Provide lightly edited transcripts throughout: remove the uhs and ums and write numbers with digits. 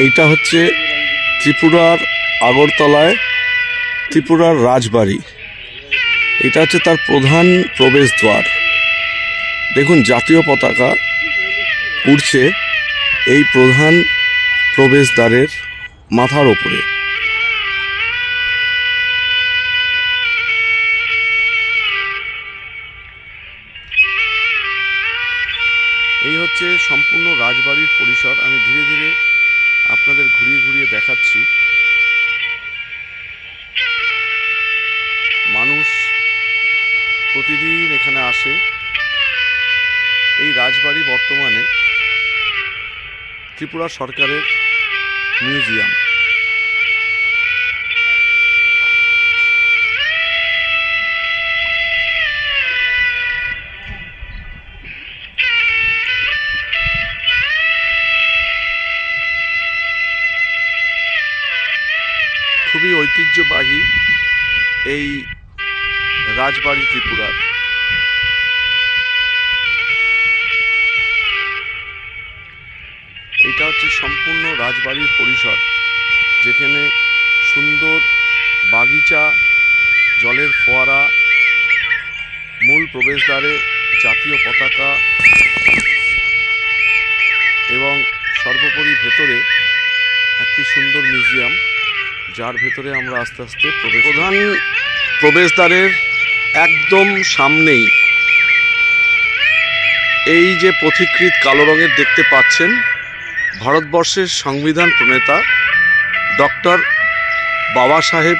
এইটা হচ্ছে ত্রিপুরার আগরতলায় ত্রিপুরার রাজবাড়ি। এটা হচ্ছে তার প্রধান প্রবেশদ্বার। দেখুন জাতীয় পতাকা উড়ছে এই প্রধান প্রবেশদ্বারের মাথার ওপরে। এই হচ্ছে সম্পূর্ণ রাজবাড়ির পরিসর। আমি ধীরে ধীরে আপনাদের ঘুরিয়ে ঘুরিয়ে দেখাচ্ছি। মানুষ প্রতিদিন এখানে আসে। এই রাজবাড়ি বর্তমানে ত্রিপুরা সরকারের মিউজিয়াম। খুবই ঐতিহ্যবাহী এই রাজবাড়ি ত্রিপুরার। এটা হচ্ছে সম্পূর্ণ রাজবাড়ির পরিসর, যেখানে সুন্দর বাগিচা, জলের ফোয়ারা, মূল প্রবেশদ্বারে জাতীয় পতাকা এবং সর্বোপরি ভেতরে একটি সুন্দর মিউজিয়াম, যার ভেতরে আমরা আস্তে আস্তে প্রধান প্রবেশদ্বারের একদম সামনেই এই যে পথিকৃৎ কালো রঙের দেখতে পাচ্ছেন, ভারতবর্ষের সংবিধান প্রণেতা ডক্টর বাবা সাহেব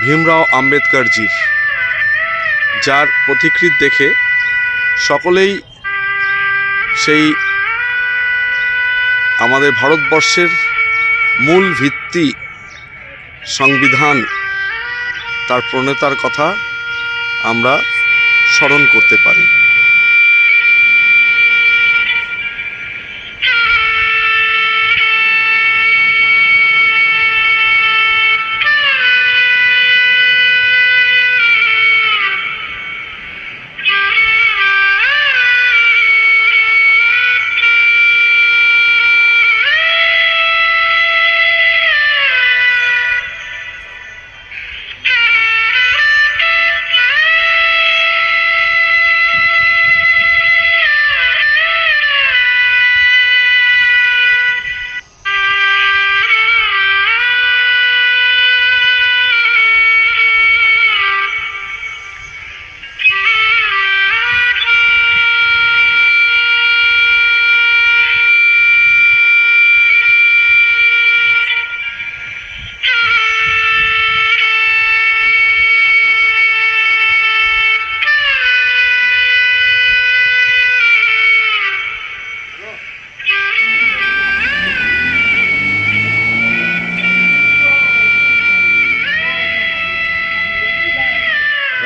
ভীমরাও আম্বেদকরজির, যার পথিকৃৎ দেখে সকলেই সেই আমাদের ভারতবর্ষের মূল ভিত্তি সংবিধান, তার প্রণেতার কথা আমরা স্মরণ করতে পারি।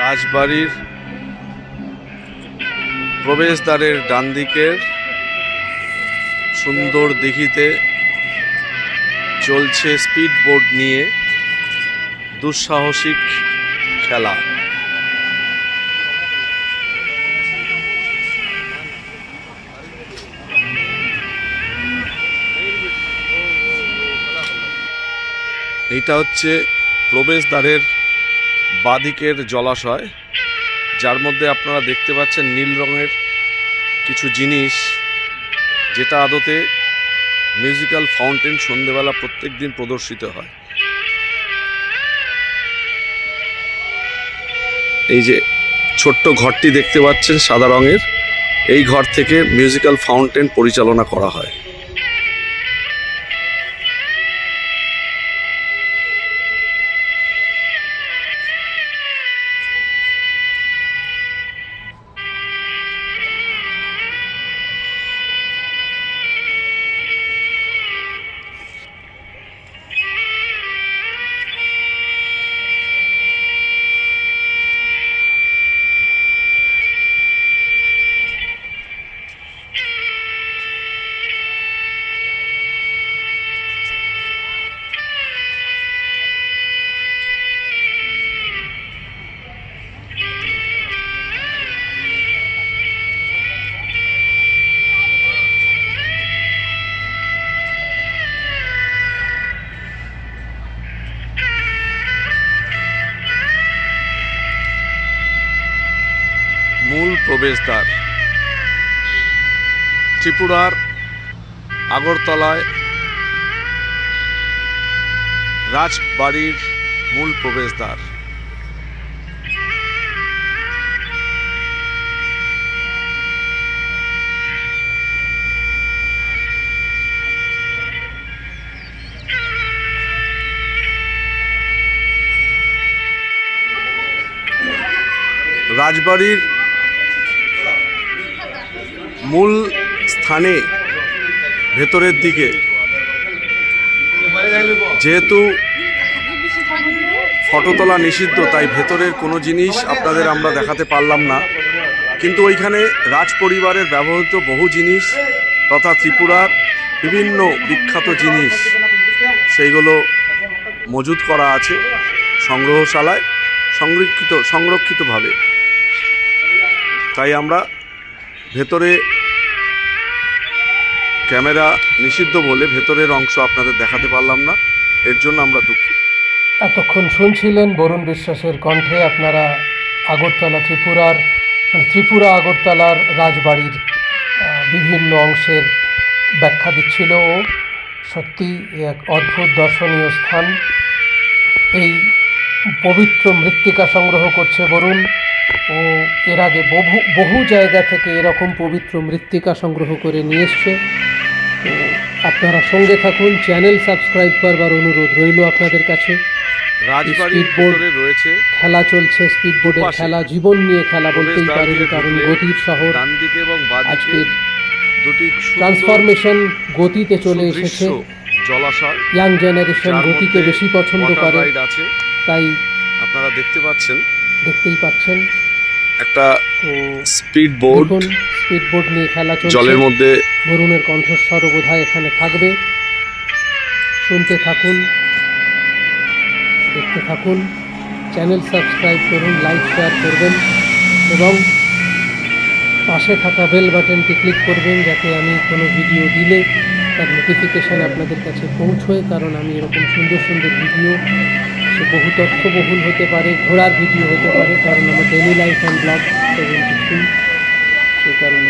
রাজবাড়ির প্রবেশদ্বারের ডান দিকের সুন্দর দিঘিতে চলছে স্পিড বোট নিয়ে দুঃসাহসিক খেলা। এইটা হচ্ছে প্রবেশদ্বারের বাঁদিকের জলাশয়, যার মধ্যে আপনারা দেখতে পাচ্ছেন নীল রঙের কিছু জিনিস, যেটা আদতে মিউজিক্যাল ফাউন্টেন সন্ধ্যেবেলা প্রত্যেক দিন প্রদর্শিত হয়। এই যে ছোট্ট ঘরটি দেখতে পাচ্ছেন সাদা রঙের, এই ঘর থেকে মিউজিক্যাল ফাউন্টেন পরিচালনা করা হয়। প্রবেশদ্বার। ত্রিপুরার আগরতলায় রাজবাড়ির মূল প্রবেশদ্বার। রাজবাড়ির মূল স্থানে ভেতরের দিকে যেহেতু ফটো তোলা নিষিদ্ধ, তাই ভেতরের কোনো জিনিস আপনাদের আমরা দেখাতে পারলাম না, কিন্তু ওইখানে রাজ পরিবারের ব্যবহৃত বহু জিনিস তথা ত্রিপুরার বিভিন্ন বিখ্যাত জিনিস সেইগুলো মজুত করা আছে সংগ্রহশালায় সংরক্ষিতভাবে। তাই আমরা ভেতরে ক্যামেরা নিষিদ্ধ বলে ভেতরের অংশ আপনাদের দেখাতে পারলাম না, এর জন্য আমরা দুঃখিত। এতক্ষণ শুনছিলেন বরুণ বিশ্বাসের কণ্ঠে আপনারা আগরতলা ত্রিপুরা আগরতলার রাজবাড়ির বিভিন্ন অংশের ব্যাখ্যা দিচ্ছিল ও সত্যি এক অদ্ভুত দর্শনীয় স্থান। এই পবিত্র মৃত্তিকা সংগ্রহ করছে বরুণ ও এর আগে বহু জায়গা থেকে এরকম পবিত্র মৃত্তিকা সংগ্রহ করে নিয়ে এসছে। তো আপনারা সঙ্গে থাকুন, চ্যানেল সাবস্ক্রাইব করবার অনুরোধ রইল আপনাদের কাছে। রয়েছে খেলা চলছে, স্পিডবোর্ডের খেলা, জীবন নিয়ে খেলা বলতেই পারেন, কারণ গতির শহর। আজকের ট্রান্সফরমেশন গতিতে চলে এসেছে, জলাশয় ইয়াং জেনারেশন গতিকে বেশি পছন্দ করে, তাই আপনারা দেখতেই পাচ্ছেন একটা স্পিডবোর্ড নিয়ে খেলা চলছে। জলের মধ্যে বরুণের কণ্ঠস্বর বোধহয় এখানে থাকবে। শুনতে থাকুন, দেখতে থাকুন, চ্যানেল সাবস্ক্রাইব করুন, লাইক শেয়ার করবেন এবং পাশে থাকা বেল বাটনটি ক্লিক করবেন যাতে আমি কোনো ভিডিও দিলে তার নোটিফিকেশান আপনাদের কাছে পৌঁছয়। কারণ আমি এরকম সুন্দর সুন্দর ভিডিও, সে বহু তথ্যবহুল হতে পারে, ঘোরার ভিডিও হতে পারে, কারণ আমার ডেইলি লাইফ অ্যান্ড ব্লগ 73, সেই কারণে